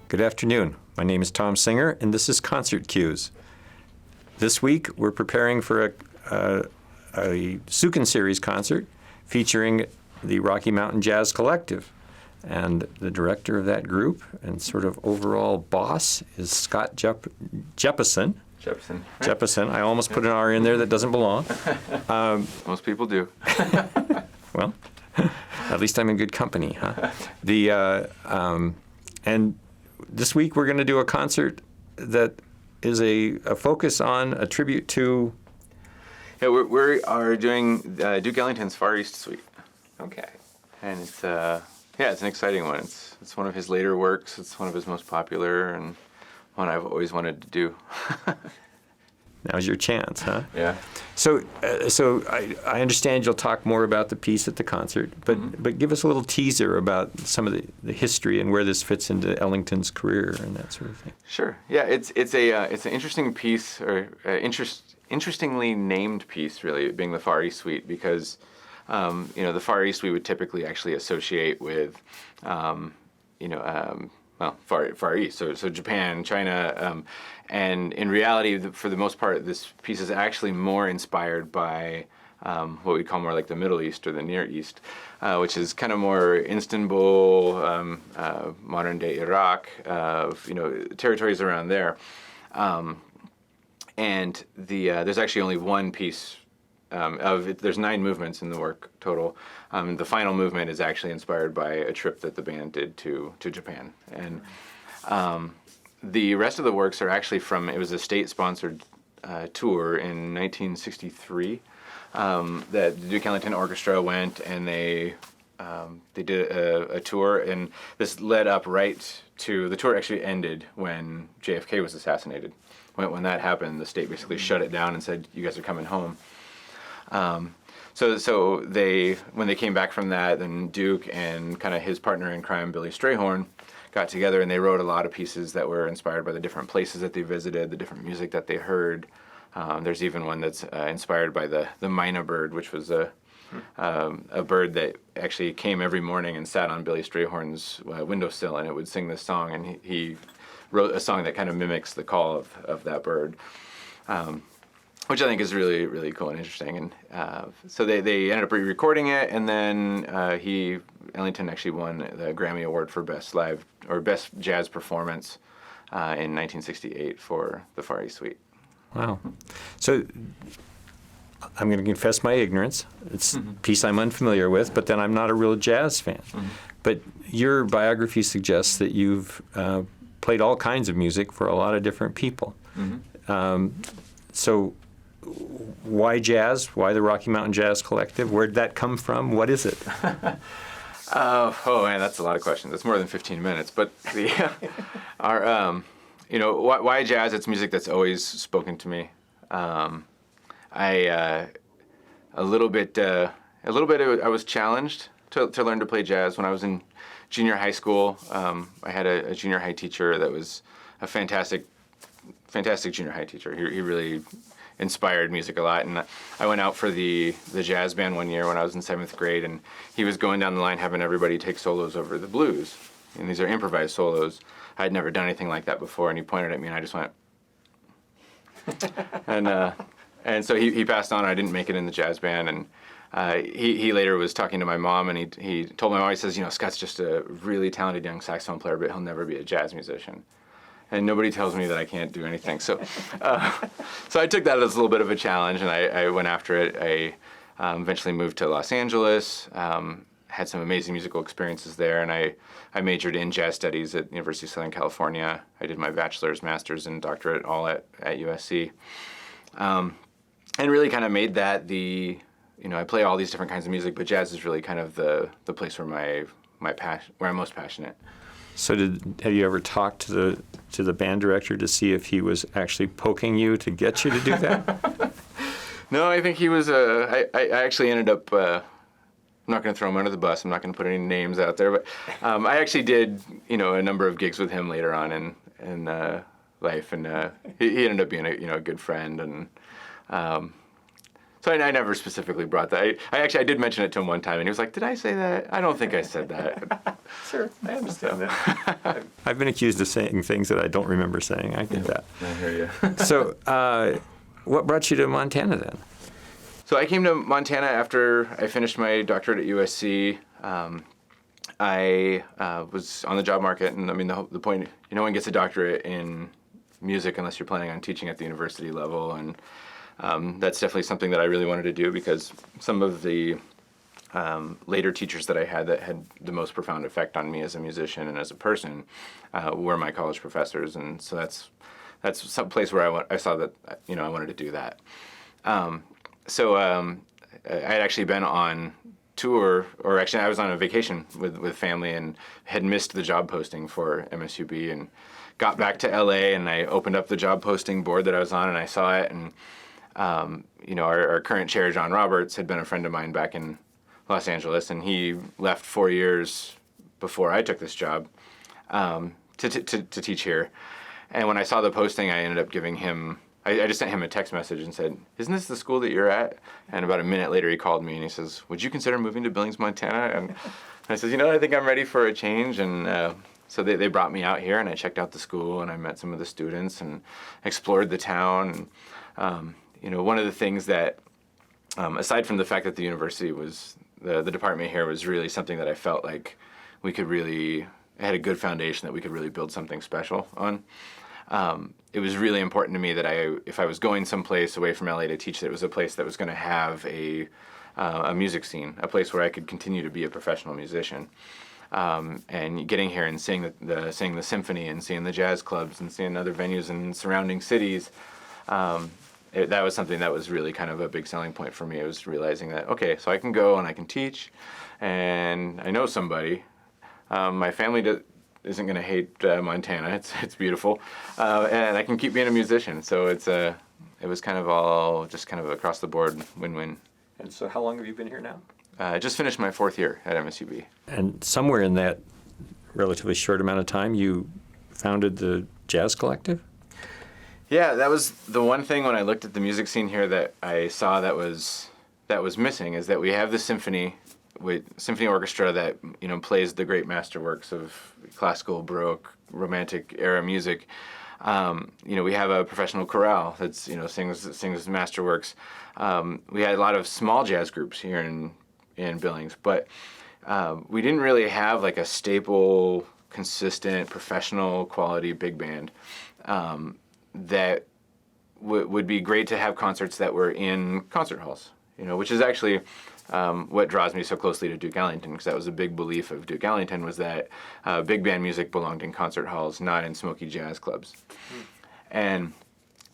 Good afternoon. My name is Tom Singer, and this is Concert Cues. This week, we're preparing for a Sukin series concert featuring the Rocky Mountain Jazz Collective. And the director of that group and sort of overall boss is Scott Jeppesen. Jeppesen. I almost put an R in there that doesn't belong. Most people do. Well, at least I'm in good company, huh? And this week we're going to do a concert that is a focus on a tribute to... Yeah, we are doing Duke Ellington's Far East Suite. Okay. And it's an exciting one. It's one of his later works. It's one of his most popular and one I've always wanted to do. Now's your chance, huh? Yeah. So I understand you'll talk more about the piece at the concert, but give us a little teaser about some of the history and where this fits into Ellington's career and that sort of thing. Sure. Yeah, it's an interesting piece, or interestingly named piece, really, being the Far East Suite, because the Far East we would typically actually associate with Far East, so Japan, China, and in reality, for the most part, this piece is actually more inspired by what we call more like the Middle East or the Near East, which is kind of more Istanbul, modern-day Iraq, territories around there. And there's actually only one piece there's 9 movements in the work total. The final movement is actually inspired by a trip that the band did to Japan. And the rest of the works are actually it was a state-sponsored tour in 1963 that the Duke Ellington Orchestra went, and they did a tour, and this led up right to, the tour actually ended when JFK was assassinated. When that happened, the state basically shut it down and said, "You guys are coming home." So when they came back from that, then Duke and kind of his partner in crime, Billy Strayhorn, got together and they wrote a lot of pieces that were inspired by the different places that they visited, the different music that they heard. There's even one that's inspired by the Myna bird, which was a bird that actually came every morning and sat on Billy Strayhorn's windowsill, and it would sing this song, and he wrote a song that kind of mimics the call of that bird. Which I think is really, really cool and interesting. And so they ended up re-recording it, and then Ellington actually won the Grammy Award for Best Live or Best Jazz Performance in 1968 for the Far East Suite. Wow. So I'm going to confess my ignorance. It's a piece I'm unfamiliar with, but then I'm not a real jazz fan. But your biography suggests that you've played all kinds of music for a lot of different people. So why jazz? Why the Rocky Mountain Jazz Collective? Where'd that come from? What is it? Oh man, that's a lot of questions. It's more than 15 minutes. But why jazz? It's music that's always spoken to me. I was challenged to learn to play jazz when I was in junior high school. I had a junior high teacher that was a fantastic junior high teacher. He really inspired music a lot, and I went out for the jazz band one year when I was in 7th grade, and he was going down the line having everybody take solos over the blues, and these are improvised solos. I had never done anything like that before, and he pointed at me, and I just went, and so he passed on. I didn't make it in the jazz band, and he later was talking to my mom, and he told my mom, he says, Scott's just a really talented young saxophone player, but he'll never be a jazz musician. And nobody tells me that I can't do anything. So I took that as a little bit of a challenge, and I went after it. I eventually moved to Los Angeles, had some amazing musical experiences there, and I majored in jazz studies at University of Southern California. I did my bachelor's, master's, and doctorate all at USC. And really kind of made that I play all these different kinds of music, but jazz is really kind of the place where where I'm most passionate. So have you ever talked to the band director to see if he was actually poking you to get you to do that? No, I think he was. I actually ended up. I'm not going to throw him under the bus. I'm not going to put any names out there, but I actually did, a number of gigs with him later on in life, and he ended up being a good friend, and So I never specifically brought that. I did mention it to him one time, and he was like, "Did I say that? I don't think I said that." Sure, I understand that. I've been accused of saying things that I don't remember saying. I get that. I hear you. So, what brought you to Montana then? So I came to Montana after I finished my doctorate at USC. I was on the job market, and I mean the point, no one gets a doctorate in music unless you're planning on teaching at the university level, and that's definitely something that I really wanted to do because some of the later teachers that I had that had the most profound effect on me as a musician and as a person were my college professors, and so that's some place where I saw that I wanted to do that. So I'd actually been on tour, or actually I was on a vacation with family and had missed the job posting for MSUB and got back to LA, and I opened up the job posting board that I was on and I saw it, and our current chair, John Roberts, had been a friend of mine back in Los Angeles, and he left 4 years before I took this job to teach here. And when I saw the posting, I ended up giving him, I just sent him a text message and said, "Isn't this the school that you're at?" And about a minute later, he called me and he says, "Would you consider moving to Billings, Montana?" And I said, I think I'm ready for a change. And so they brought me out here, and I checked out the school, and I met some of the students and explored the town. And, one of the things that, aside from the fact that the university was, the department here was really something that I felt like we could really, had a good foundation that we could really build something special on. It was really important to me that if I was going someplace away from LA to teach, that it was a place that was going to have a music scene, a place where I could continue to be a professional musician. And getting here and seeing the symphony and seeing the jazz clubs and seeing other venues in surrounding cities, that was something that was really kind of a big selling point for me. It was realizing that, okay, so I can go and I can teach, and I know somebody. My family isn't going to hate Montana. It's beautiful, and I can keep being a musician. So it was kind of all just kind of across the board win-win. And so how long have you been here now? I just finished my 4th year at MSUB. And somewhere in that relatively short amount of time, you founded the Jazz Collective? Yeah, that was the one thing when I looked at the music scene here that I saw that was missing, is that we have the symphony orchestra that plays the great masterworks of classical, Baroque, Romantic era music. We have a professional chorale that's sings masterworks. We had a lot of small jazz groups here in Billings, but we didn't really have like a staple, consistent, professional quality big band that would be great to have concerts that were in concert halls. Which is actually what draws me so closely to Duke Ellington, because that was a big belief of Duke Ellington, was that big band music belonged in concert halls, not in smoky jazz clubs. And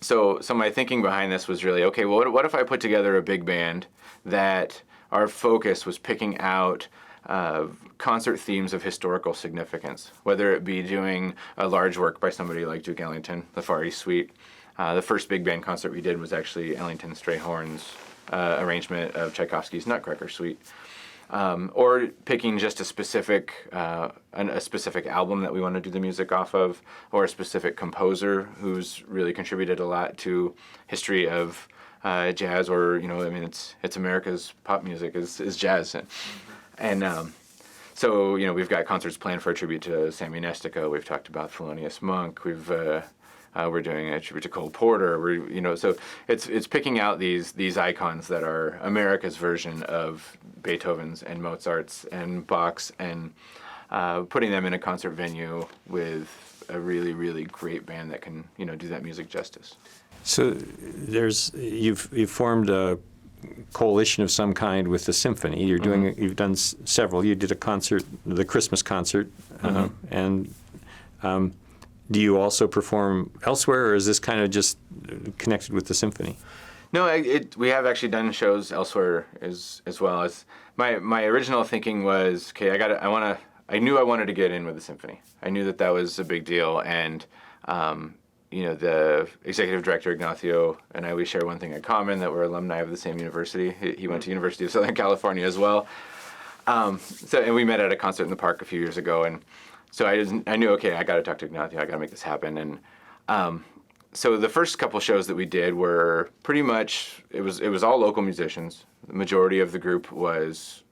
so my thinking behind this was really, okay, well, what if I put together a big band that our focus was picking out concert themes of historical significance, whether it be doing a large work by somebody like Duke Ellington, the Far East Suite. The first big band concert we did was actually Ellington Strayhorn's arrangement of Tchaikovsky's Nutcracker Suite, or picking just a specific album that we want to do the music off of, or a specific composer who's really contributed a lot to history of jazz, or it's America's pop music is jazz, and so we've got concerts planned for a tribute to Sammy Nestico. We've talked about Thelonious Monk. We're doing a tribute to Cole Porter. So it's picking out these icons that are America's version of Beethoven's and Mozart's and Bach's, and putting them in a concert venue with a really, really great band that can do that music justice. So you've formed a coalition of some kind with the symphony. You've done several. You did a concert, the Christmas concert, and. Do you also perform elsewhere, or is this kind of just connected with the symphony? No, we have actually done shows elsewhere as well. As my original thinking was, okay, I knew I wanted to get in with the symphony. I knew that was a big deal, and the executive director Ignacio and I, we share one thing in common, that we're alumni of the same university. He went to University of Southern California as well. And we met at a concert in the park a few years ago, and so I knew, okay, I got to talk to Ignacio. I got to make this happen. And So the first couple shows that we did were pretty much, it was all local musicians. The majority of the group was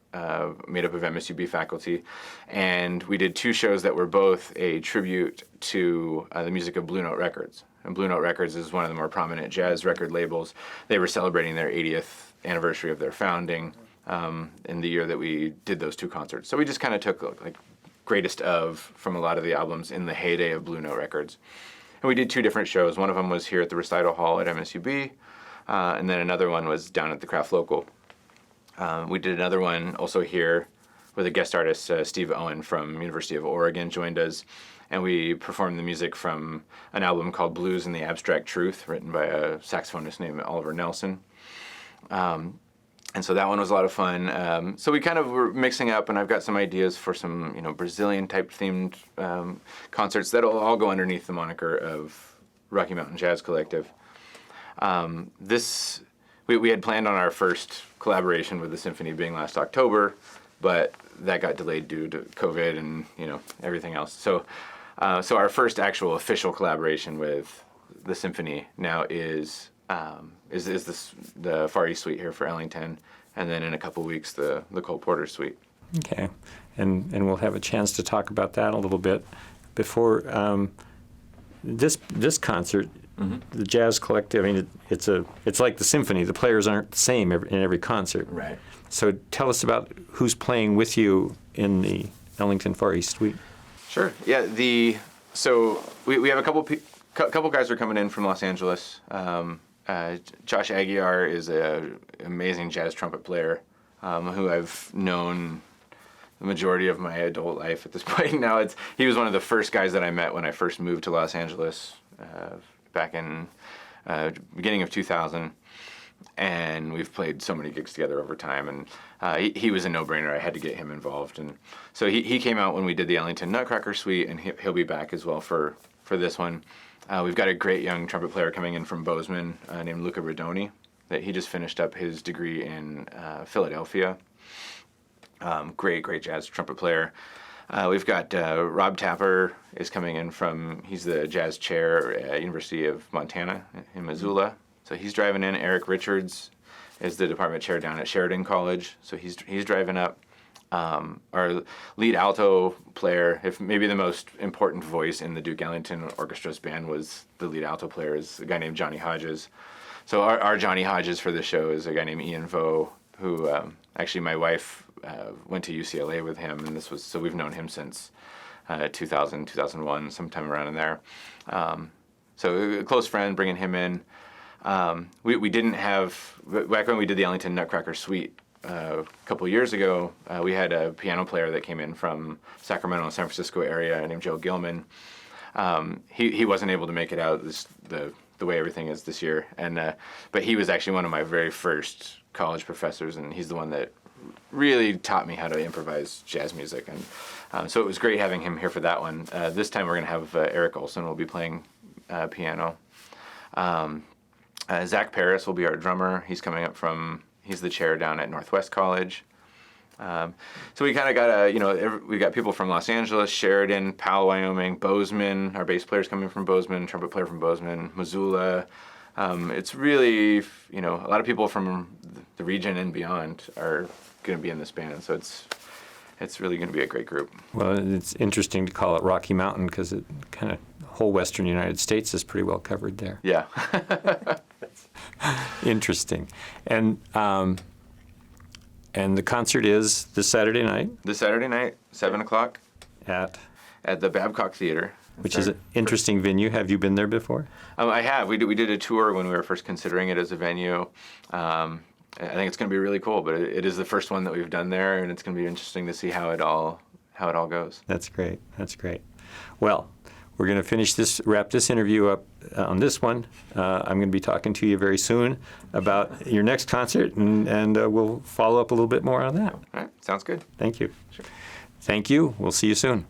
made up of MSUB faculty, and we did 2 shows that were both a tribute to the music of Blue Note Records. And Blue Note Records is one of the more prominent jazz record labels. They were celebrating their 80th anniversary of their founding in the year that we did those 2 concerts. So we just kind of took like greatest of from a lot of the albums in the heyday of Blue Note Records. And we did 2 different shows. One of them was here at the Recital Hall at MSUB, and then another one was down at the Craft Local. We did another one also here with a guest artist, Steve Owen from University of Oregon joined us, and we performed the music from an album called Blues and the Abstract Truth, written by a saxophonist named Oliver Nelson. And so that one was a lot of fun. So we kind of were mixing up, and I've got some ideas for some, Brazilian type themed concerts that'll all go underneath the moniker of Rocky Mountain Jazz Collective. We had planned on our first collaboration with the symphony being last October, but that got delayed due to COVID and everything else. So our first actual official collaboration with the symphony now is the Far East Suite here for Ellington, and then in a couple weeks the Cole Porter Suite. Okay, and we'll have a chance to talk about that a little bit. Before this concert, the Jazz Collective, I mean, it's like the symphony. The players aren't the same in every concert. Right. So tell us about who's playing with you in the Ellington Far East Suite. Sure. Yeah. So we have a couple guys are coming in from Los Angeles. Josh Aguiar is an amazing jazz trumpet player who I've known the majority of my adult life at this point. Now he was one of the first guys that I met when I first moved to Los Angeles back in beginning of 2000, and we've played so many gigs together over time, and he was a no-brainer. I had to get him involved, and so he came out when we did the Ellington Nutcracker Suite, and he'll be back as well for this one. We've got a great young trumpet player coming in from Bozeman named Luca Rodoni. That he just finished up his degree in Philadelphia. Great jazz trumpet player. We've got Rob Tapper is coming in he's the jazz chair at University of Montana in Missoula. So he's driving in. Eric Richards is the department chair down at Sheridan College. So he's driving up. Our lead alto player, if maybe the most important voice in the Duke Ellington Orchestra's band was the lead alto player, is a guy named Johnny Hodges. So our Johnny Hodges for the show is a guy named Ian Vo, who actually my wife went to UCLA with him, and so we've known him since 2000, 2001, sometime around in there. So a close friend, bringing him in. We didn't have, back when we did the Ellington Nutcracker Suite a couple years ago, we had a piano player that came in from Sacramento and San Francisco area named Joe Gilman. He wasn't able to make it out the way everything is this year, but he was actually one of my very first college professors, and he's the one that really taught me how to improvise jazz music, and so it was great having him here for that one. This time we're going to have Eric Olson will be playing piano. Zach Paris will be our drummer. He's the chair down at Northwest College. So we kind of got we got people from Los Angeles, Sheridan, Powell, Wyoming, Bozeman. Our bass player's coming from Bozeman, trumpet player from Bozeman, Missoula. It's really, a lot of people from the region and beyond are going to be in this band. So it's really going to be a great group. Well, it's interesting to call it Rocky Mountain because it kind of whole western United States is pretty well covered there. Yeah. Interesting. And the concert is this Saturday night? This Saturday night, 7 o'clock. At the Babcock Theater. Which is an interesting venue. Have you been there before? I have. We did a tour when we were first considering it as a venue. I think it's going to be really cool, but it is the first one that we've done there, and it's going to be interesting to see how it all goes. That's great. Well, we're going to wrap this interview up on this one. I'm going to be talking to you very soon about your next concert, and we'll follow up a little bit more on that. All right. Sounds good. Thank you. Sure. Thank you. We'll see you soon.